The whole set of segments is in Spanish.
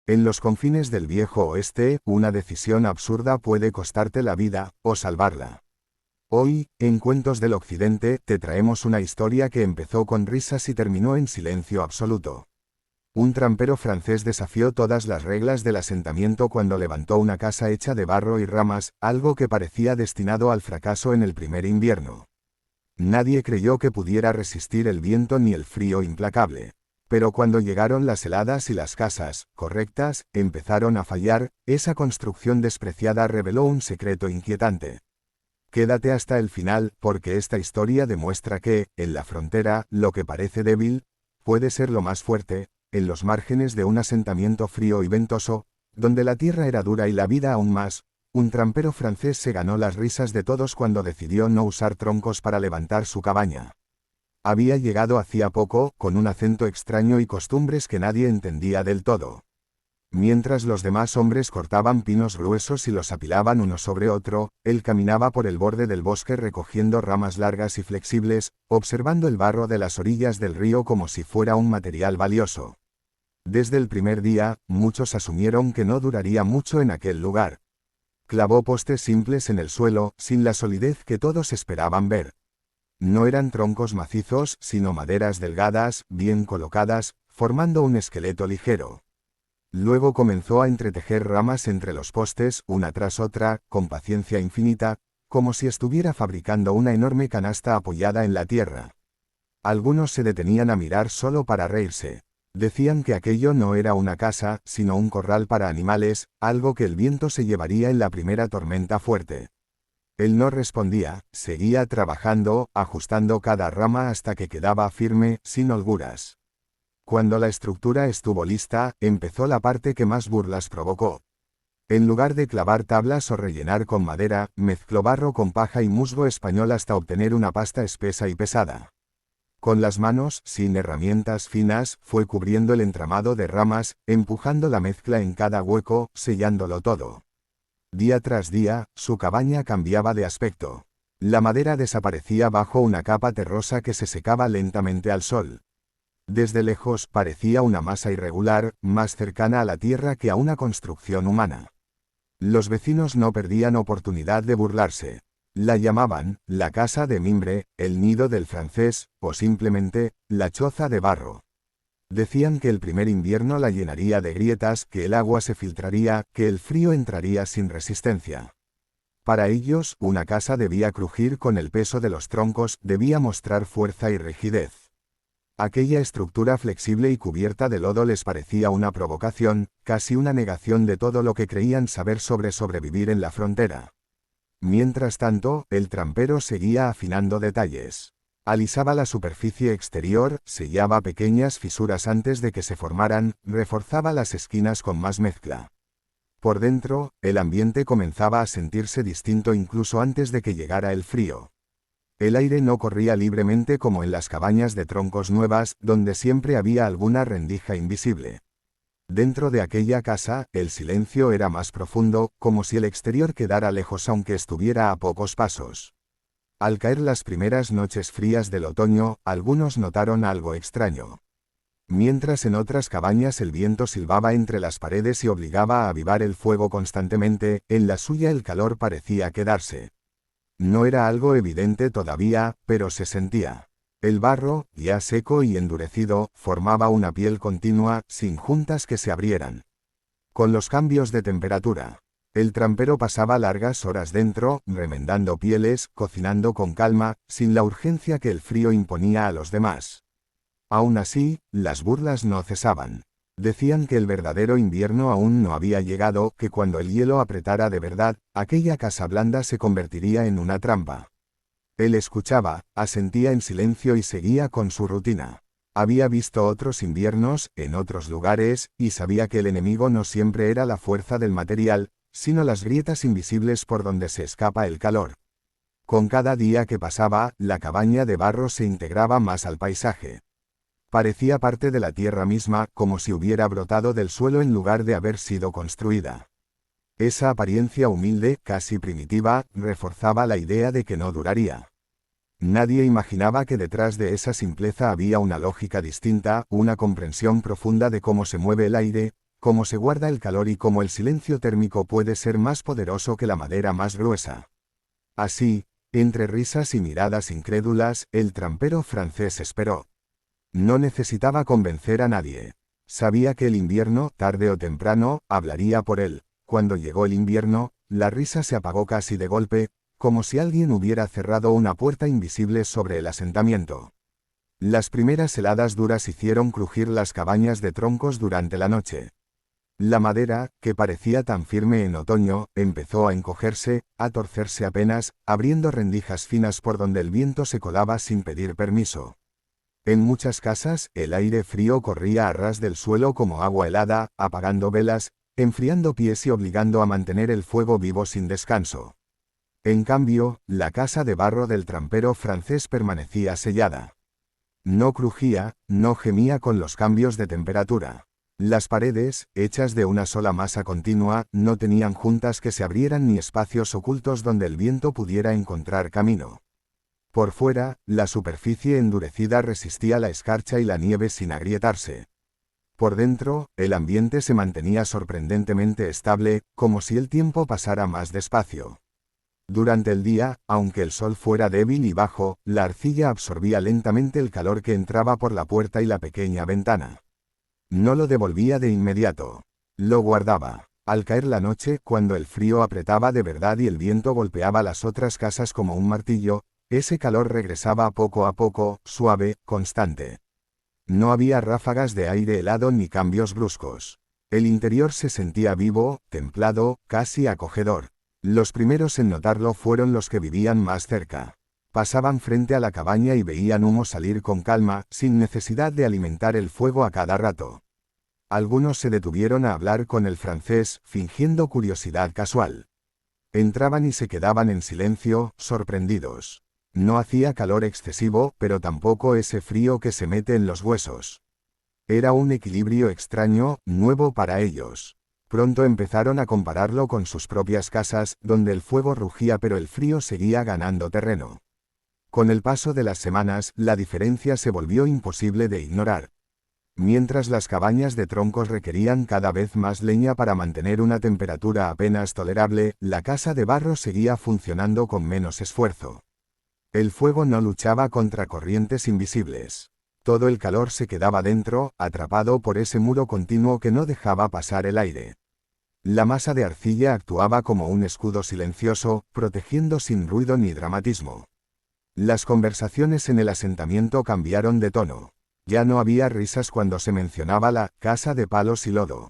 En los confines del viejo oeste, una decisión absurda puede costarte la vida, o salvarla. Hoy, en Cuentos del Occidente, te traemos una historia que empezó con risas y terminó en silencio absoluto. Un trampero francés desafió todas las reglas del asentamiento cuando levantó una casa hecha de barro y ramas, algo que parecía destinado al fracaso en el primer invierno. Nadie creyó que pudiera resistir el viento ni el frío implacable. Pero cuando llegaron las heladas y las casas, correctas, empezaron a fallar, esa construcción despreciada reveló un secreto inquietante. Quédate hasta el final, porque esta historia demuestra que, en la frontera, lo que parece débil, puede ser lo más fuerte. En los márgenes de un asentamiento frío y ventoso, donde la tierra era dura y la vida aún más, un trampero francés se ganó las risas de todos cuando decidió no usar troncos para levantar su cabaña. Había llegado hacía poco, con un acento extraño y costumbres que nadie entendía del todo. Mientras los demás hombres cortaban pinos gruesos y los apilaban uno sobre otro, él caminaba por el borde del bosque recogiendo ramas largas y flexibles, observando el barro de las orillas del río como si fuera un material valioso. Desde el primer día, muchos asumieron que no duraría mucho en aquel lugar. Clavó postes simples en el suelo, sin la solidez que todos esperaban ver. No eran troncos macizos, sino maderas delgadas, bien colocadas, formando un esqueleto ligero. Luego comenzó a entretejer ramas entre los postes, una tras otra, con paciencia infinita, como si estuviera fabricando una enorme canasta apoyada en la tierra. Algunos se detenían a mirar solo para reírse. Decían que aquello no era una casa, sino un corral para animales, algo que el viento se llevaría en la primera tormenta fuerte. Él no respondía, seguía trabajando, ajustando cada rama hasta que quedaba firme, sin holguras. Cuando la estructura estuvo lista, empezó la parte que más burlas provocó. En lugar de clavar tablas o rellenar con madera, mezcló barro con paja y musgo español hasta obtener una pasta espesa y pesada. Con las manos, sin herramientas finas, fue cubriendo el entramado de ramas, empujando la mezcla en cada hueco, sellándolo todo. Día tras día, su cabaña cambiaba de aspecto. La madera desaparecía bajo una capa terrosa que se secaba lentamente al sol. Desde lejos parecía una masa irregular, más cercana a la tierra que a una construcción humana. Los vecinos no perdían oportunidad de burlarse. La llamaban, la casa de mimbre, el nido del francés, o simplemente, la choza de barro. Decían que el primer invierno la llenaría de grietas, que el agua se filtraría, que el frío entraría sin resistencia. Para ellos, una casa debía crujir con el peso de los troncos, debía mostrar fuerza y rigidez. Aquella estructura flexible y cubierta de lodo les parecía una provocación, casi una negación de todo lo que creían saber sobre sobrevivir en la frontera. Mientras tanto, el trampero seguía afinando detalles. Alisaba la superficie exterior, sellaba pequeñas fisuras antes de que se formaran, reforzaba las esquinas con más mezcla. Por dentro, el ambiente comenzaba a sentirse distinto incluso antes de que llegara el frío. El aire no corría libremente como en las cabañas de troncos nuevas, donde siempre había alguna rendija invisible. Dentro de aquella casa, el silencio era más profundo, como si el exterior quedara lejos aunque estuviera a pocos pasos. Al caer las primeras noches frías del otoño, algunos notaron algo extraño. Mientras en otras cabañas el viento silbaba entre las paredes y obligaba a avivar el fuego constantemente, en la suya el calor parecía quedarse. No era algo evidente todavía, pero se sentía. El barro, ya seco y endurecido, formaba una piel continua, sin juntas que se abrieran. Con los cambios de temperatura, el trampero pasaba largas horas dentro, remendando pieles, cocinando con calma, sin la urgencia que el frío imponía a los demás. Aún así, las burlas no cesaban. Decían que el verdadero invierno aún no había llegado, que cuando el hielo apretara de verdad, aquella casa blanda se convertiría en una trampa. Él escuchaba, asentía en silencio y seguía con su rutina. Había visto otros inviernos, en otros lugares, y sabía que el enemigo no siempre era la fuerza del material, sino las grietas invisibles por donde se escapa el calor. Con cada día que pasaba, la cabaña de barro se integraba más al paisaje. Parecía parte de la tierra misma, como si hubiera brotado del suelo en lugar de haber sido construida. Esa apariencia humilde, casi primitiva, reforzaba la idea de que no duraría. Nadie imaginaba que detrás de esa simpleza había una lógica distinta, una comprensión profunda de cómo se mueve el aire, cómo se guarda el calor y cómo el silencio térmico puede ser más poderoso que la madera más gruesa. Así, entre risas y miradas incrédulas, el trampero francés esperó. No necesitaba convencer a nadie. Sabía que el invierno, tarde o temprano, hablaría por él. Cuando llegó el invierno, la risa se apagó casi de golpe, como si alguien hubiera cerrado una puerta invisible sobre el asentamiento. Las primeras heladas duras hicieron crujir las cabañas de troncos durante la noche. La madera, que parecía tan firme en otoño, empezó a encogerse, a torcerse apenas, abriendo rendijas finas por donde el viento se colaba sin pedir permiso. En muchas casas, el aire frío corría a ras del suelo como agua helada, apagando velas, enfriando pies y obligando a mantener el fuego vivo sin descanso. En cambio, la casa de barro del trampero francés permanecía sellada. No crujía, no gemía con los cambios de temperatura. Las paredes, hechas de una sola masa continua, no tenían juntas que se abrieran ni espacios ocultos donde el viento pudiera encontrar camino. Por fuera, la superficie endurecida resistía la escarcha y la nieve sin agrietarse. Por dentro, el ambiente se mantenía sorprendentemente estable, como si el tiempo pasara más despacio. Durante el día, aunque el sol fuera débil y bajo, la arcilla absorbía lentamente el calor que entraba por la puerta y la pequeña ventana. No lo devolvía de inmediato. Lo guardaba. Al caer la noche, cuando el frío apretaba de verdad y el viento golpeaba las otras casas como un martillo, ese calor regresaba poco a poco, suave, constante. No había ráfagas de aire helado ni cambios bruscos. El interior se sentía vivo, templado, casi acogedor. Los primeros en notarlo fueron los que vivían más cerca. Pasaban frente a la cabaña y veían humo salir con calma, sin necesidad de alimentar el fuego a cada rato. Algunos se detuvieron a hablar con el francés, fingiendo curiosidad casual. Entraban y se quedaban en silencio, sorprendidos. No hacía calor excesivo, pero tampoco ese frío que se mete en los huesos. Era un equilibrio extraño, nuevo para ellos. Pronto empezaron a compararlo con sus propias casas, donde el fuego rugía pero el frío seguía ganando terreno. Con el paso de las semanas, la diferencia se volvió imposible de ignorar. Mientras las cabañas de troncos requerían cada vez más leña para mantener una temperatura apenas tolerable, la casa de barro seguía funcionando con menos esfuerzo. El fuego no luchaba contra corrientes invisibles. Todo el calor se quedaba dentro, atrapado por ese muro continuo que no dejaba pasar el aire. La masa de arcilla actuaba como un escudo silencioso, protegiendo sin ruido ni dramatismo. Las conversaciones en el asentamiento cambiaron de tono. Ya no había risas cuando se mencionaba la casa de palos y lodo.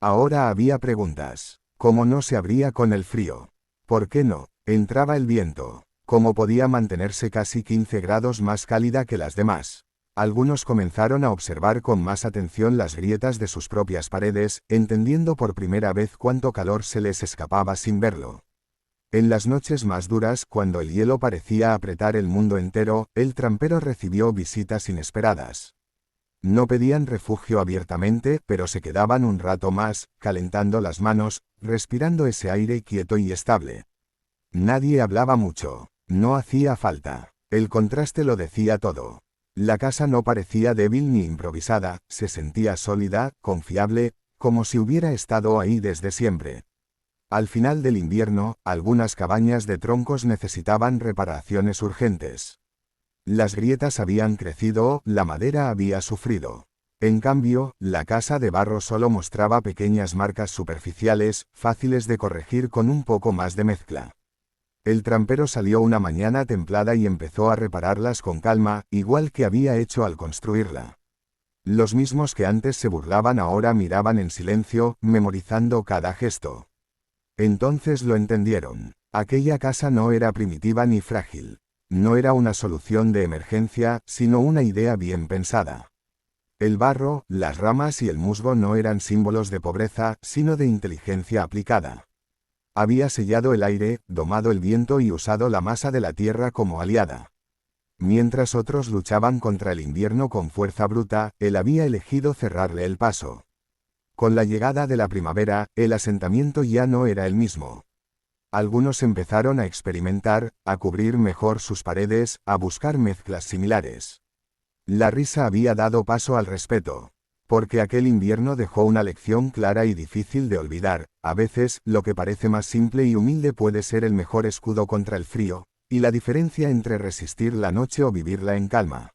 Ahora había preguntas. ¿Cómo no se abría con el frío? ¿Por qué no entraba el viento? ¿Cómo podía mantenerse casi 15 grados más cálida que las demás? Algunos comenzaron a observar con más atención las grietas de sus propias paredes, entendiendo por primera vez cuánto calor se les escapaba sin verlo. En las noches más duras, cuando el hielo parecía apretar el mundo entero, el trampero recibió visitas inesperadas. No pedían refugio abiertamente, pero se quedaban un rato más, calentando las manos, respirando ese aire quieto y estable. Nadie hablaba mucho. No hacía falta. El contraste lo decía todo. La casa no parecía débil ni improvisada, se sentía sólida, confiable, como si hubiera estado ahí desde siempre. Al final del invierno, algunas cabañas de troncos necesitaban reparaciones urgentes. Las grietas habían crecido, la madera había sufrido. En cambio, la casa de barro solo mostraba pequeñas marcas superficiales, fáciles de corregir con un poco más de mezcla. El trampero salió una mañana templada y empezó a repararlas con calma, igual que había hecho al construirla. Los mismos que antes se burlaban ahora miraban en silencio, memorizando cada gesto. Entonces lo entendieron. Aquella casa no era primitiva ni frágil. No era una solución de emergencia, sino una idea bien pensada. El barro, las ramas y el musgo no eran símbolos de pobreza, sino de inteligencia aplicada. Había sellado el aire, domado el viento y usado la masa de la tierra como aliada. Mientras otros luchaban contra el invierno con fuerza bruta, él había elegido cerrarle el paso. Con la llegada de la primavera, el asentamiento ya no era el mismo. Algunos empezaron a experimentar, a cubrir mejor sus paredes, a buscar mezclas similares. La risa había dado paso al respeto. Porque aquel invierno dejó una lección clara y difícil de olvidar. A veces, lo que parece más simple y humilde puede ser el mejor escudo contra el frío, y la diferencia entre resistir la noche o vivirla en calma.